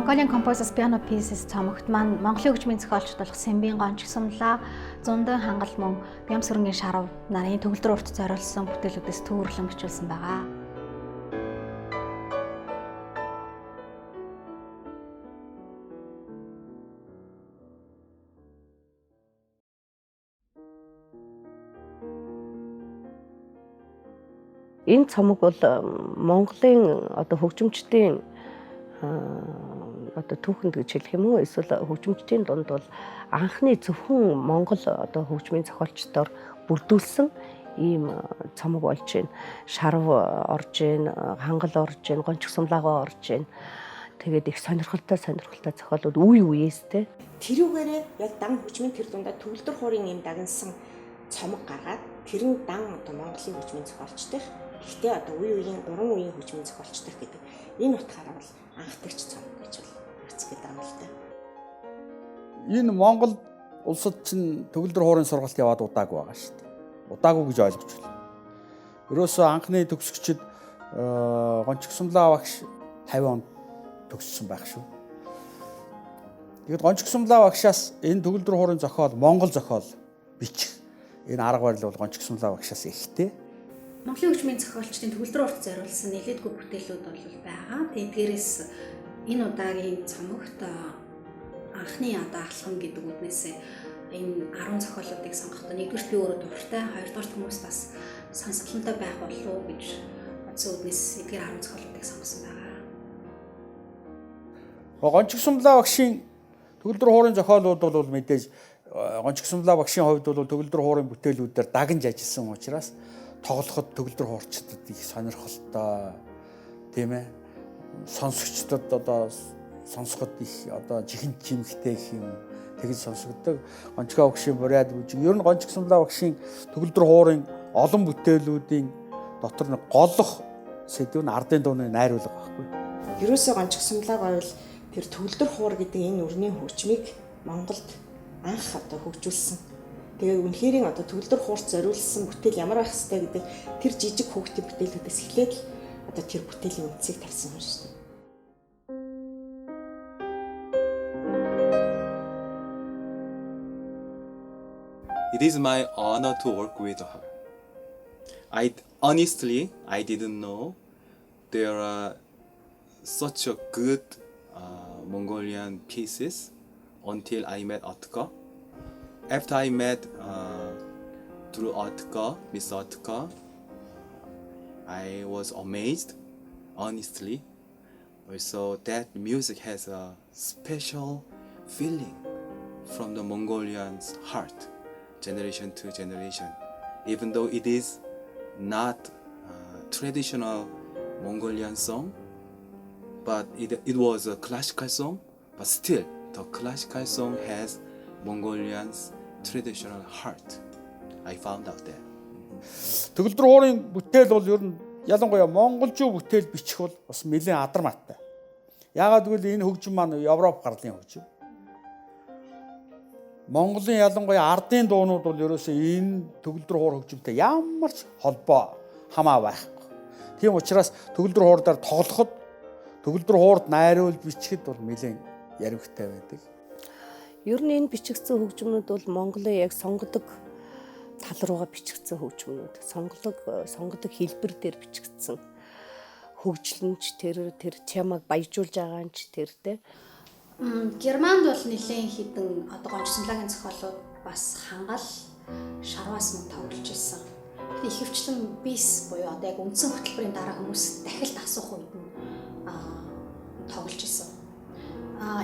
Mongolian Composers Piano Pieces цомогт маань Монголын хөгжмийн зохиолчд болох Сэмбийн Гончигсамлаа, Зундан Хангал мөн Бямсүрэнгийн Шарав нарын төгөлдөр урт зориулсан бүтээлүүдээс төвөрлөн бичүүлсэн байгаа. Энэ цомог бол Монголын одоо хөгжимчдийн одоо түүхэнд гэж хэлэх юм уу, эсвэл хөгжимчдийн дунд бол анхны зөвхөн Монгол одоо хөгжмийн зохиолчдоор бүрдүүлсэн ийм цомог болж байна. Шарав орж байна, Хангал орж байна, Гончигсамлаагаа орж байна. Тэгээд их сонирхолтой зохиолууд үе үеэстэй. Тэрүүгээрээ яг дан хөгжмийн тэр дундаа төгөлдөр хуурын юм дагнсан цомог гаргаад тэрэн дан одоо Монголын хөгжмийн зохиолчдын гэхдээ одоо үе үеийн уран үеийн хөгжмийн зохиолчдын гэдэг энэ утгаараа бол анхдагч цомог гэж бол үздэг юм л да. Энэ Монгол улсад чинь төгөлдөр хуурын сургалт яваад удаагүй байгаа шүү дээ. Удаагүй гэж ойлгож байна. Ерөөсөө анхны төгсөгчд Гончигсамлаа багш 50 онд төгссөн байх шүү. Тэгэд Гончигсамлаа багшаас энэ төгөлдөр хуурын зохиол, Монгол зохиол бичих энэ арга барил бол Гончигсамлаа багшаас ихтэй. Монголын хөгжмийн зохиолчдын төгөлдөр урт зориулсан нэлээдгүй бүтээлүүд бол байгаа. Дээрээс энэ удаагийн цомогт анхны одоо ахлахын гэдэг үгнээсээ энэ 10 зохиолуудыг сонгохдоо нэгдүгээр би өөрөө дуртай, хоёрдугаар хүмүүс бас сонсголонтой байх болов уу гэж бодсон үгнээс эдгээр 10 зохиолуудыг сонгосон байгаа. Гончигсамлаа багшийн төгөлдөр хуурын зохиолууд бол мэдээж Гончигсамлаа багшийн хувьд бол төгөлдөр хуурын бүтээлүүдээр дагнж ажилласан учраас тоглоход төгөлдөр хуурчдад их сонирхолтой тийм ээ, сонсогчдод одоо сонсоход их одоо чихэн чимхтэй юм тэгж сонсогддог. Гончигсамлаа багшийн бурайд бүжиг ер нь Гончигсамлаа багшийн төгөлдөр хуурын олон бүтээлүүдийн дотор нэг голох сэдв нь ардын дууны найруулга байхгүй. Ерөөсөө Гончигсамлаагаа бол тэр төгөлдөр хуур гэдэг энэ өрний хөгжмийг Монголд анх одоо хөгжүүлсэн. Тэгээ үнэхэрийн одоо төгөлдөр хуурт зориулсан бүтээл ямар байх ёстой гэдэг тэр жижиг хүүхдийн бүтээлүүдээс эхлээд л одоо тэр бүтээлийн үндсийг тавьсан юм шүү дээ. It is my honor to work with her. Honestly, I didn't know there are such a good Mongolian pieces until I met Atka. After I met through Atka, Miss Atka, I was amazed, honestly. Also, that music has a special feeling from the Mongolian's heart, generation to generation. Even though it is not traditional Mongolian song, but it was a classical song, but still the classical song has Mongolian's traditional heart. I found out that. Төгөлдөр хуурын бүтээл бол ер нь ялангуяа монголчуу бүтээл бичих бол бас нэлээд адармаатай. Яагаад гэвэл энэ хөгжим маань Европ гарлын хөгжим. Монголын ялангуяа ардын дуунууд бол ерөөсөө энэ төгөлдөр хуур хөгжимтэй ямар ч холбоо хамаа байхгүй. Тийм учраас төгөлдөр хуурдаар тоглоход төгөлдөр хуурд найруулж бичихэд бол нэлээд яривхтай байдаг. Ер нь энэ бичигдсэн хөгжмөнүүд бол Монголын яг сонгодог тал руугаа бичигдсэн хөгжмөнүүд. Сонгодог хэлбэр дээр бичигдсэн. Хөгжлөнч тэр чамаг баяжуулж байгаа нь ч тэр те. Германд бол нэлээд хідэн одоо Гончигсамлаагийн зохиолууд бас Хангал, Шарваас мөн тоглож ирсэн. Гэхдээ ихэвчлэн бис буюу одоо яг үндсэн хөтөлбөрийн дараа хүмүүс дахилт асуух үед нь тоглож ирсэн.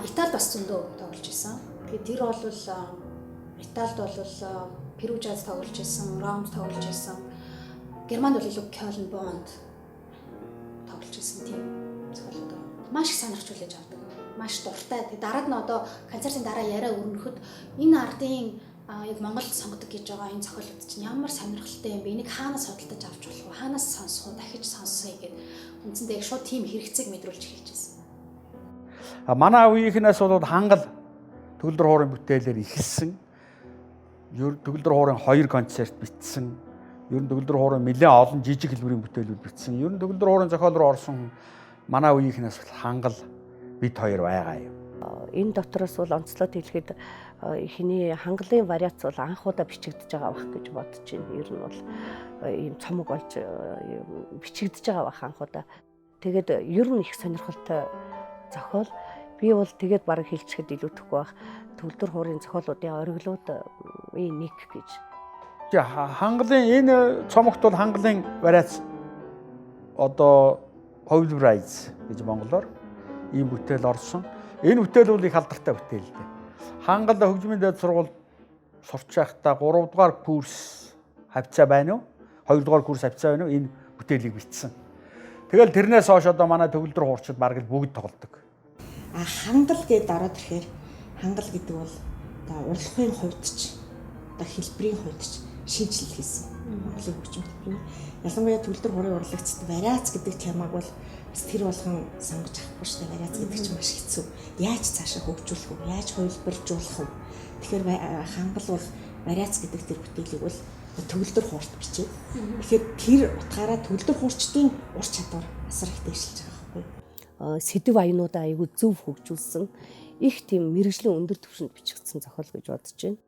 Италид бас зөндөө тоглож ирсэн. Тэгээд тэр бол Италид бол Перужаз тоглож ирсэн, Ромд тоглож ирсэн. Германд бол илүү Кёлн, Бонд тоглож ирсэн тийм зохиолууд. Маш их сонирхч хүлээж авдаг. Маш дуртай. Тэгээд дараад нь одоо концертын дараа яриа өрнөхөд энэ ардын яг Монголд сонгодог гэж байгаа энэ зохиолууд чинь ямар сонирхолтой юм бэ? Энийг хаанаас судалдаж авч болох вэ? Хаанаас сонсох вэ? Дахиж сонсъё гэд үндсэндээ яг шууд тийм хэрэгцээг мэдрүүлж эхэлж байсан. Манай үеийнхнээс бол Хангал төгөлдөр хуурын бүтээлээр ихэлсэн. Төгөлдөр хуурын 2 концерт бичсэн. Ер нь төгөлдөр хуурын нэлээд олон жижиг хэлбэрийн бүтээлүүд бичсэн. Ер нь төгөлдөр хуурын зохиол руу орсон манай үеийнхнээс Хангал бид хоёр байгаа юм. Энэ дотроос бол онцлоод хэлэхэд эхний хангалын вариац бол анх удаа бичигдэж байгаа байх гэж бодож байна. Ер нь бол ийм цомог болж бичигдэж байгаа байх анх удаа. Тэгээд ер нь их сонирхолтой зохиол. Би бол тэгээд бараг хэлчихэд илүүтэхгүй байх. Төвлөр хуурын зохиолуудын ориглууд нэг гэж. Хангалын энэ цомогт бол хангалын вариац одоо Howlrise гэж монголоор ийм бүтээл орсон. Энэ бүтээл бол их алдартай бүтээл дээ. Хангал хөгжмийн дээд сургууль сурч байхдаа 3 дугаар курс хавцаа байна уу? 2 дугаар курс хавцаа байна уу? Энэ бүтээлийг бичсэн. Тэгэл тэрнээс хойш одоо манай төгөлдөр хуурчид бараг л бүгд тоглодог. Хангал гэдээ ороод ирэхээр хангал гэдэг бол одоо урлагийн хувьд ч одоо хэлбэрийн хувьд ч шинжилэл хийсэн. Монголын хөгжим төлбөрийн ялангуяа төгөлдөр хуурын урлагцд вариац гэдэг темаг бол бас тэр болгон сонгож авахгүй шүү дээ. Вариац гэдэг чинь маш хэцүү. Яаж цаашаа хөгжүүлэх вэ? Яаж хувилбаржуулах вэ? Тэгэхээр хангал бол вариац гэдэг тэр бүтээлийг бол төгөлдөр хуурт бичээ. Тэгэхээр тэр утгаараа төгөлдөр хуурчдын ур чадвар асар их дээшилж байгаа байхгүй. Сэдв аянуудаа айгүй зөв хөгжүүлсэн их тийм мэрэгжлийн өндөр түвшинд бичигдсэн зохиол гэж бодож байна.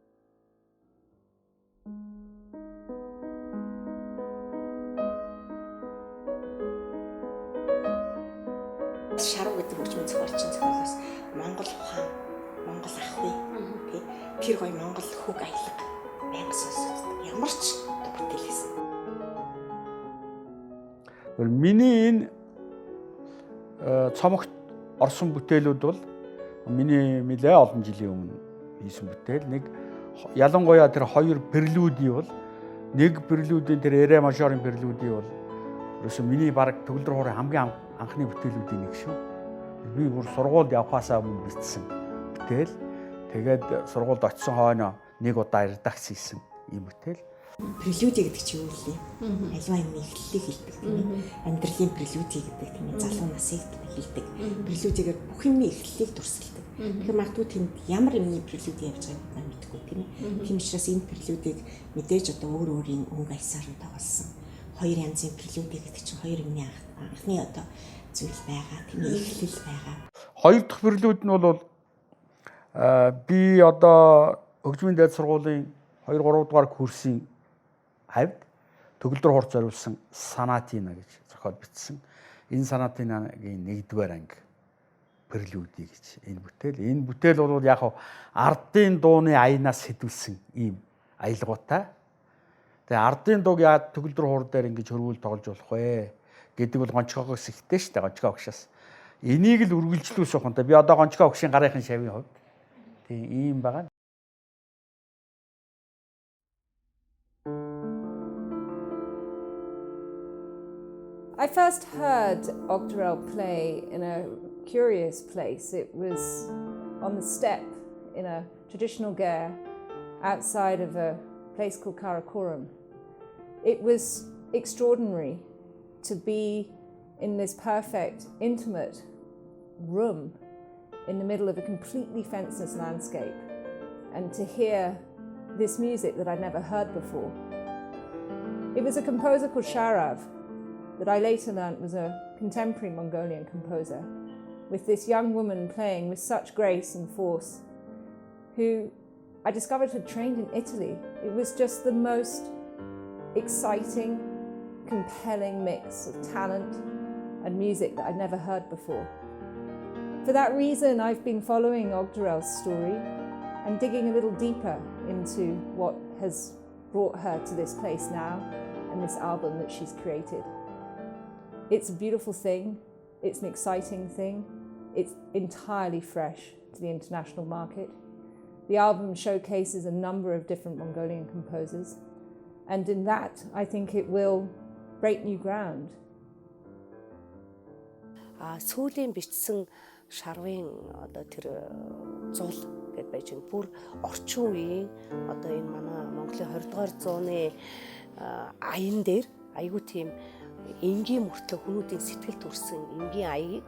Шарав гэдэг хөгжмийн зохиолчийн зохиолоос Монгол ухаан, Монгол ахуй тий тэр гоё Монгол хөг аялал байнга сонсогддог. Ямар ч бүтээл хийсэн. Миний энэ цомогт орсон бүтээлүүд бол миний нэлээ олон жилийн өмнө хийсэн бүтээл. Нэг ялангуяа тэр хоёр прелюдийн бол нэг прелюдийн тэр эре мажорын прелюдийн бол ерөөсөө миний баг төгөлдөр хуурын хамгийн анхны бүтээлүүдийн нэг шүү. Би бүр сургуульд явхаасаа өмнө бичсэн бүтээл. Тэгээд сургуульд очисон хойноо нэг удаа редакц хийсэн ийм бүтээл. Прелюди гэдэг чинь юу вэ? Аливаа юм эхлэлийг хэлдэг тийм ээ. Амьдралын прелюди гэдэг тийм ээ. Залуу насыг хэлдэг. Прелюдигээр бүх юмны эхлэлийг дүрсэлдэг. Тэгэхээр магадгүй тэнд ямар юмны прелюди явж байгааг бид мэдэхгүй тийм ээ. Тийм учраас энэ прелюдийг мэдээж одоо өөр өөрийн өнгө аясаар нь тоглосон. Хоёр янзын прелюди гэдэг чинь хоёр юмны анхны одоо зүйл байгаа. Тийм эхлэл байгаа. Хоёр дахь прелюд нь бол би одоо хөгжмийн дээд сургуулийн 2 3 дугаар курсын хавьд төгөлдөр хуурц зориулсан Санатина гэж зохиол бичсэн. Энэ Санатинагийн 1-р анги прелюди гэж энэ бүтээл. Энэ бүтээл бол яг ардын дууны аянаас сэтүүлсэн ийм аялгаутай. Тэгээ ардын дууг яа төгөлдөр хуур дээр ингэж хөрвүүл тоглож болох вэ гэдэг бол гончгоогоос ихтэй шүү дээ. Гончгоо багшаас. Энийг л үргэлжлүүлсэх юм та. Би одоо гончгоо багшийн гарынхын шавийн хувьд тийм ийм байгаа. I first heard Ogderel play in a curious place. It was on the steppe in a traditional ger outside of a place called Karakoram. It was extraordinary to be in this perfect, intimate room in the middle of a completely fenceless landscape and to hear this music that I'd never heard before. It was a composer called Sharav that I later learnt was a contemporary Mongolian composer, with this young woman playing with such grace and force, who I discovered had trained in Italy. It was just the most exciting, compelling mix of talent and music that I'd never heard before. For that reason, I've been following Ogderel's story and digging a little deeper into what has brought her to this place now and this album that she's created. It's a beautiful thing, it's an exciting thing, it's entirely fresh to the international market. The album showcases a number of different Mongolian composers, and in that, I think it will break new ground. Сүүлийн бичсэн шарвын одоо тэр зул гэж байж байна. Бүр орчин үеийн одоо энэ манай Монголын 20-р зууны аян дээр айгүй тийм энгийн мөртлөө хүмүүдийн сэтгэл төрсэн энгийн аяыг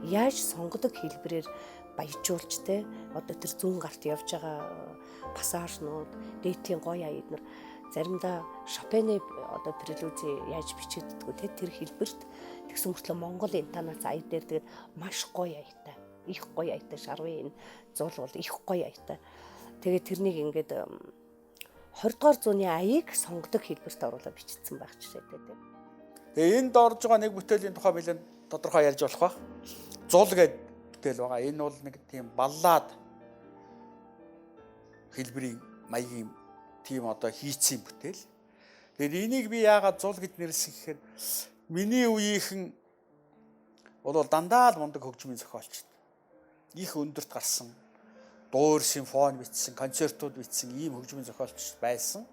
яаж сонгодог хэлбэрээр баяжуулж те одоо тэр зүүн гарт явж байгаа пассажнууд, дээдлийн гоё аяд нар заримдаа Шопены одоо прелюди яаж бичигддгүү те тэр хэлбэрт тэгсэн мөртлөө Монгол интонаци аяд дээр тэгээд маш гоё аятай их гоё аятай шарвын энэ зул бол их гоё аятай. Тэгээд тэрнийг ингээд 20 дугаар зууны аяыг сонгодог хэлбэрт оруулаад бичсэн байх жишээтэй тийм. Тэгээ энд орж байгаа нэг бүтээлийн тухай нэлээд тодорхой ярьж болох ба. Зул гэдэг бүтээл байгаа. Энэ бол нэг тийм баллад хэлбэрийн маягийн тийм одоо хийцийн бүтээл. Тэгээд энийг би яагаад зул гэж нэрлсэн гэхээр миний үеийнхэн бол дандаа л мундаг хөгжмийн зохиолч. Их өндөрт гарсан дуур симфони бичсэн, концертууд бичсэн ийм хөгжмийн зохиолч байсан.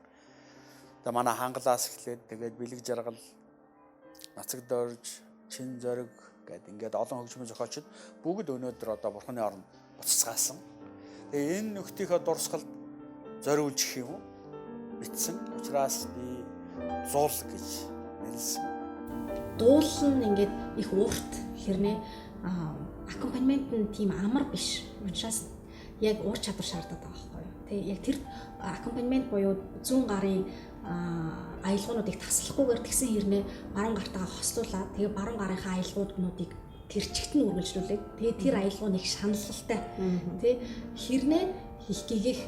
Тэгээ манай хангалаас эхлээд тэгээд бэлэг жаргал, нацаг дорж, чин зориг гэдэг ингээд олон хөгжмийн зохиолчид бүгд өнөөдөр одоо бурхны оронд буцацгаасан. Тэгээ энэ нөхдийнхөө дурсгалд зориулж гэх юм уу бичсэн. Учираас би зул гэж нэрлсэн. Дуул нь ингээд их урт хэрнээ аккомпанемент нь тийм амар биш. Учираас яг уур чадвар шаарддаг байгаа байхгүй юу. Тэгээ яг тэр аккомпанемент буюу 100 гарын аялгуунуудыг таслахгүйгээр тэгсэн хэрнээ баруун гартаа хослуулаад тэгээ баруун гарынхаа аялгууднуудыг тэр чигт нь үргэлжлүүлээд тэгээ тэр аялгуун их шаналлалтай тий хэрнээ их гэгээх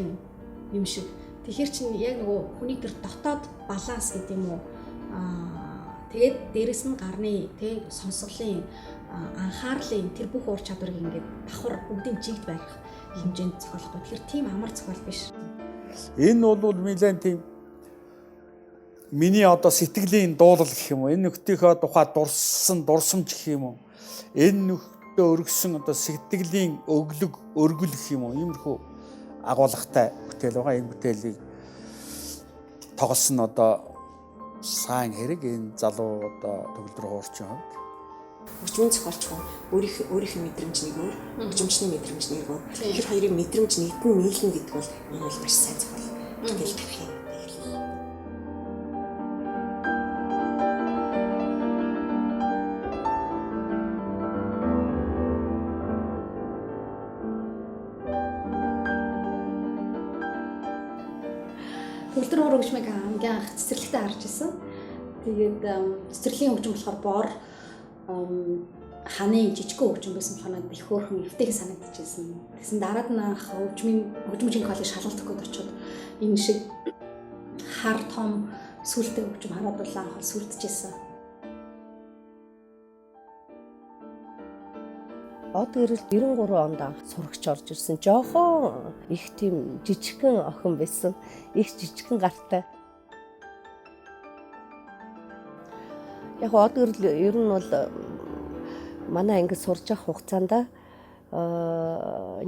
юм шиг. Тэгэхээр чинь яг нөгөө хүний тэр дотоод баланс гэдэг юм уу тэгээд дээрэс нь гарны тий сонсголын анхаарлын тэр бүх уур чадварыг ингээд давхар бүгдийн жигд барих хэмжээнд зохиолохгүй. Тэгэхээр тийм амар зохиол биш. Энэ бол нэлээд тийм миний одоо сэтгэлийн дуулал гэх юм уу. Энэ нөхдийнхөө тухай дурсамж гэх юм уу. Энэ нөхдөө өргөсөн одоо сэтгэлийн өргөл гэх юм уу. Иймэрхүү агуулгатай бүтээл байгаа. Энэ бүтээлийг тоглосон одоо сайн хэрэг энэ залуу одоо төгөлдөр хуурчин хувьд хөгжмийн зохиолч хүн өөрийнхөө мэдрэмж нэг өөр, хөгжимчний мэдрэмж нэг өөр. Тэр хоёрын мэдрэмж нийтэн нийлнэ гэдэг бол энэ бол маш сайн зохиол. Тэгэл тарих юм. Төгөлдөр хуур хөгжмийг хамгийн анх цэцэрлэгтээ харж ирсэн. Тэгээд цэцэрлэгийн хөгжим болохоор бор ханы жижигхэн хөгжим байсан болохоор их хөөрхөн эвтэйг санагдчихсэн. Тэгсэн дараад нь анх хөгжмийн коллеж шалгалт өгөхөд очиод энэ шиг хар том сүлтэй хөгжим хараад бол анх сүлдэжсэн. Од гэрэл 93 онд анх сурагч орж ирсэн. Жохон их тийм жижигхэн охин байсан. Их жижигхэн гартай. Яг од гэрэл ер нь бол манай ангид сурж явах хугацаанд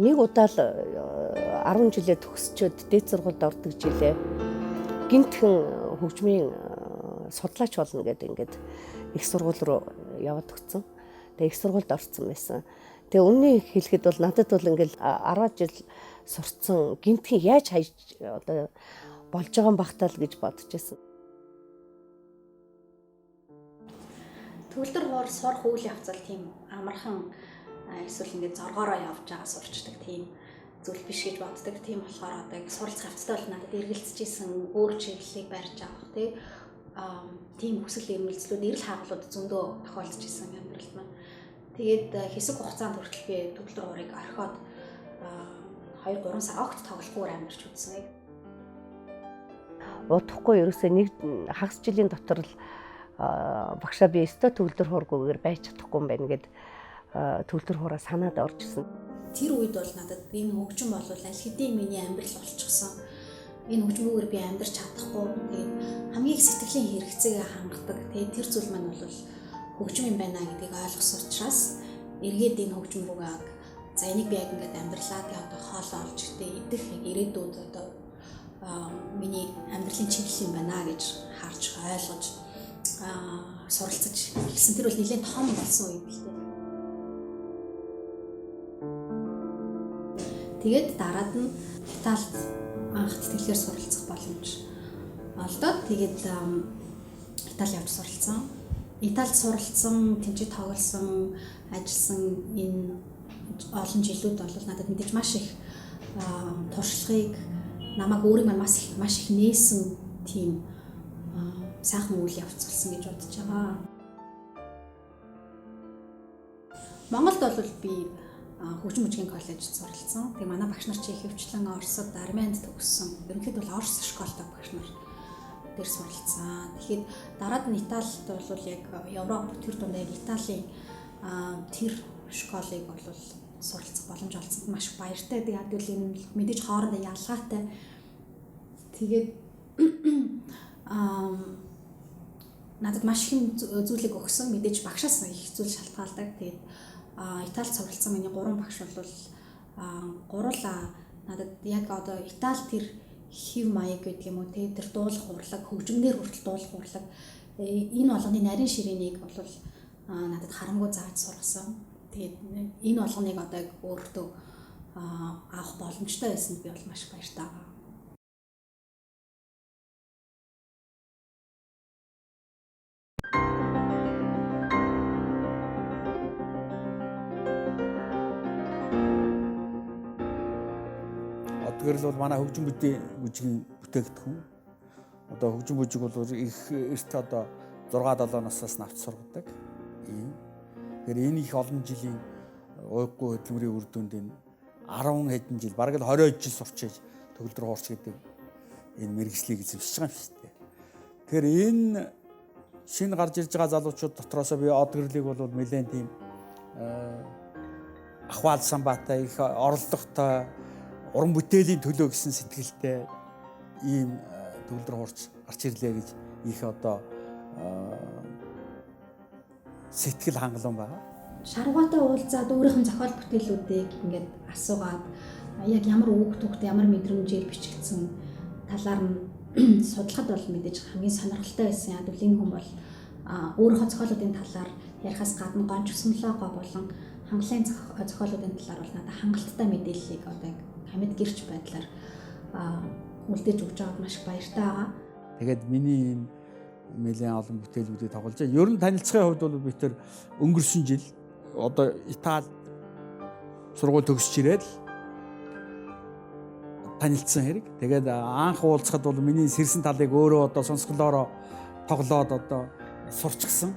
нэг удаа л 10 жилээ төгсчөөд дээд сургуульд ордог жилээ гинтхэн хөгжмийн судлаач болно гэдэг ингээд их сургууль руу яваад өгсөн. Тэгээ их сургуульд орсон байсан. Тэгээ үннийг хэлэхэд бол надад бол ингээл 10 жил сурцсан гинтхэн яаж хайж одоо болж байгаа юм бахтаа л гэж бодож байсан. Төгөлдөр хуур сурах үйл явцал тийм амархан эсвэл ингээд зоргоороо явж байгаа сурчдаг тийм зүйл биш гэж боддог. Тийм болохоор одоо яг суралцах явцтай бол надад эргэлзэжсэн өөр чиглэлийг барьж авах тийм хүсэл эрмэлзлүүд эрэл хаагалууд зөндөө тохиолдож исэн амьдралд маань. Тэгээд хэсэг хугацаанд хүртэл би төгөлдөр хуурыг орхиод 2-3 сар огт тоглохгүйгээр амьдарч үзсэн. Удахгүй ерөөсөө нэг хагас жилийн дотор л багшаа би өстө төгөлдөр хуургүйгээр байж чадахгүй юм байна гэд төгөлдөр хураа санаад орж ирсэн. Тэр үед бол надад энэ хөгжим бол аль хэдийн миний амьдрал болчихсон. Энэ хөгжмөөр би амьдарч чадахгүй. Тэгээд хамгийн их сэтгэлийн хэрэгцээгээ хангадаг. Тэгээд тэр зүйл маань бол хөгжим юм байна гэдгийг ойлгосон учраас эргээд энэ хөгжим рүүгээ за энийг би яг ингээд амьдралаа тэгээд одоо хоол олж идэх яг ирээдүйд одоо миний амьдралын чиглэл юм байна гэж харж ойлгож суралцаж хэлсэн. Тэр бол нэлээд том болсон үед л дээ. Тэгээд дараад нь Италид анх тэтгэлгээр суралцах боломж олдоод тэгээд Итали явж суралцсан. Италид суралцсан, тэнцээ тоглосон, ажилласан энэ олон жилүүд бол надад мэдээж маш их туршлагыг намайг өөрийг маш их нээсэн тийм сайхан үйл явц болсон гэж бодож байгаа. Монголд бол би хөгжим мужгийн коллежид суралцсан. Тэгээ манай багш нар чи ихэвчлэн Оросд, Арменинд төгссөн. Ерөнхийдөө бол Орос школтой багш нар дээр суралцсан. Тэгэхээр дараад нь Италид бол яг Европ төр дунд яг Италийн тэр школыг бол суралцах боломж олцсонд маш баяртай. Тэгээд энэ мэдээж хоорондоо ялгаатай. Тэгээд надад маш их зүйлийг өгсөн. Мэдээж багшаас их зүйл шалтгаалдаг. Тэгээд Италид суралцсан миний 3 багш бол гурлаа надад яг одоо Итали тэр хев маяг гэдэг юм уу тэр дуулах урлаг, хөгжмөнөр хүртэл дуулах урлаг энэ болгоны нарийн ширээнийг бол надад харамгүй зааж сургасан. Тэгээд энэ болгоныг одоо өөртөө авах боломжтой байсанд би бол маш баяртай байгаа. Одгөрл бол манай хөгжим бүжгийн бүтээгдэхүүн. Одоо хөгжим бүжиг бол их эрт одоо 6-7 наснаас навч сургадаг. Тэгэхээр энэ их олон жилийн уйггүй хөдөлмөрийн үр дүнд энэ 10 хэдэн жил, бараг л 20 жил сурчиж төгөлдөр хуурч гэдэг энэ мэргэжлийг эзэмшиж байгаа юм шүү дээ. Тэгэхээр энэ шинэ гарч ирж байгаа залуучууд дотроос би Одгөрлийг бол нэлээд тийм ахвал самбаатай, их орлоготой, уран бүтээлийн төлөө гэсэн сэтгэлтэй ийм төгөлдөр хуурч гарч ирлээ гэж их одоо сэтгэл хангалуун байгаа. Шаргуутай уулзаад өөрийнх нь зохиол бүтээлүүдийг ингээд асуугаад яг ямар үг түүхтэй ямар мэдрэмжээр бичигдсэн талаар нь судлахад бол мэдээж хамгийн сонирхолтой байсан. Яг үл энэ хүн бол өөрийнхөө зохиолуудын талаар ярихаас гадна гонч өсмөлөөгөө болон хангалын зохиолуудын талаар бол надад хангалттай мэдээллийг одоо хамид гэрч байдлаар үлдээж өгч байгаад маш баяртай байгаа. Тэгээд миний энэ нэлээд олон бүтээлүүдийг тоглож байна. Ер нь танилцахын хувьд бол би тэр өнгөрсөн жил одоо Итали сургууль төгсөж ирээд танилцсан хэрэг. Тэгээд анх уулзахад бол миний сэрсэн талыг өөрөө одоо сонсголоороо тоглоод одоо сурчсан.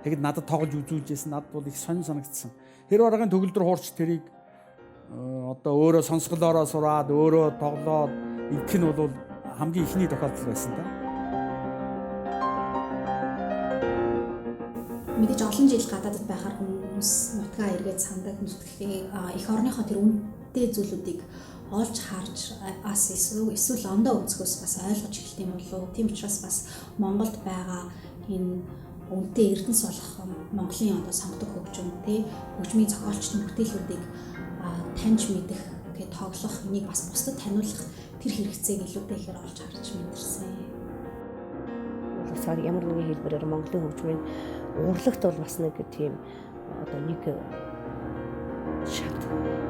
Тэгэд надад тоглож үзүүлжсэн. Надад бол их сонир санагдсан. Тэр баргын төгөлдөр хуурч тэрийг одоо өөрөө сонсголоороо сураад өөрөө тоглоод ингэх нь бол хамгийн ихний тохиолдол байсан та. Мэдээж олон жил гадаадд байхаар хүмүүс нутгаа эргээд сандаг нүтгэхийн эх орныхоо тэр үнэтэй зүйлүүдийг олж харж эсвэл ондоо өнцгөөс бас ойлгож эхэлт юм болов. Тийм учраас бас Монголд байгаа энэ үнэтэй эрдэнэс болох Монголын одоо сонгодог хөгжмийн зохиолчдын бүтээлүүдийг таньж мэдэх, тэгээд тоглох, энийг бас бусдад таниулах тэр хэрэгцээг илүүтэй ихээр олж харж мэдэрсэн. Боловсрол ямар нэгэн хэлбэрээр Монголын хөгжмийн урлагт бол бас нэг тийм одоо нэг шат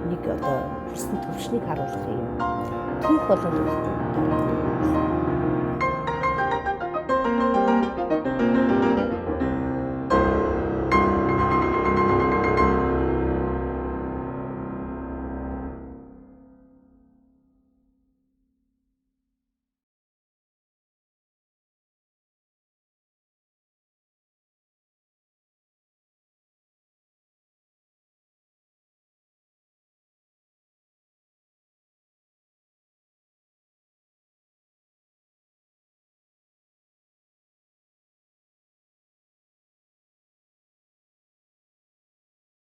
нэг одоо хүссэн төвчнийг харуулах юм. Түүх болол